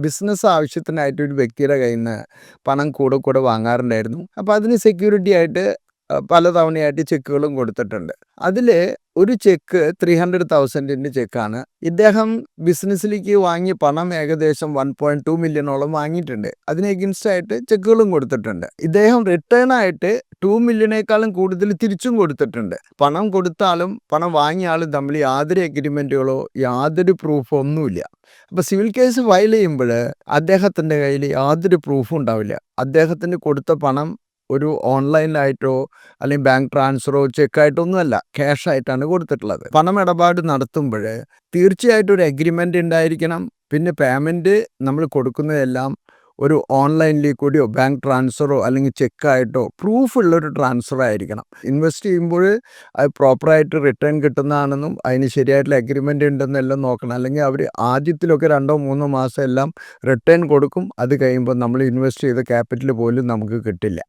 Business ആവശ്യത്തിനായിട്ട് ഒരു വ്യക്തിയുടെ കയ്യിൽ നിന്ന് പണം കൂടെ കൂടെ വാങ്ങാറുണ്ടായിരുന്നു. അപ്പോൾ അതിന് സെക്യൂരിറ്റി ആയിട്ട് പലതവണയായിട്ട് ചെക്കുകളും കൊടുത്തിട്ടുണ്ട്. അതിൽ ഒരു ചെക്ക് 300,000 ചെക്കാണ്. ഇദ്ദേഹം ബിസിനസ്സിലേക്ക് വാങ്ങിയ പണം ഏകദേശം 1.2 മില്യണോളം വാങ്ങിയിട്ടുണ്ട്. അതിന് എഗൻസ്റ്റ് ആയിട്ട് ചെക്കുകളും കൊടുത്തിട്ടുണ്ട്. ഇദ്ദേഹം റിട്ടേൺ ആയിട്ട് 2 മില്യണേക്കാളും കൂടുതൽ തിരിച്ചും കൊടുത്തിട്ടുണ്ട്. പണം കൊടുത്താലും പണം വാങ്ങിയ ആളും തമ്മിൽ യാതൊരു എഗ്രിമെൻറ്റുകളോ യാതൊരു പ്രൂഫോ ഒന്നുമില്ല. അപ്പോൾ സിവിൽ കേസ് ഫയൽ ചെയ്യുമ്പോൾ അദ്ദേഹത്തിൻ്റെ കയ്യിൽ യാതൊരു പ്രൂഫും ഉണ്ടാവില്ല. അദ്ദേഹത്തിന് കൊടുത്ത പണം ഒരു ഓൺലൈനായിട്ടോ അല്ലെങ്കിൽ ബാങ്ക് ട്രാൻസ്ഫറോ ചെക്കായിട്ടോ ഒന്നുമല്ല, ക്യാഷായിട്ടാണ് കൊടുത്തിട്ടുള്ളത്. പണമിടപാട് നടത്തുമ്പോൾ തീർച്ചയായിട്ടും ഒരു എഗ്രിമെൻ്റ് ഉണ്ടായിരിക്കണം. പിന്നെ പേയ്മെൻറ്റ് നമ്മൾ കൊടുക്കുന്നതെല്ലാം ഒരു ഓൺലൈനിൽ കൂടിയോ ബാങ്ക് ട്രാൻസ്ഫറോ അല്ലെങ്കിൽ ചെക്കായിട്ടോ പ്രൂഫുള്ളൊരു ട്രാൻസ്ഫർ ആയിരിക്കണം. ഇൻവെസ്റ്റ് ചെയ്യുമ്പോൾ അത് പ്രോപ്പറായിട്ട് റിട്ടേൺ കിട്ടുന്നതാണെന്നും അതിന് ശരിയായിട്ടുള്ള എഗ്രിമെൻ്റ് ഉണ്ടെന്നെല്ലാം നോക്കണം. അല്ലെങ്കിൽ അവർ ആദ്യത്തിലൊക്കെ 2-3 മാസം എല്ലാം റിട്ടേൺ കൊടുക്കും. അത് കഴിയുമ്പോൾ നമ്മൾ ഇൻവെസ്റ്റ് ചെയ്ത ക്യാപിറ്റൽ പോലും നമുക്ക് കിട്ടില്ല.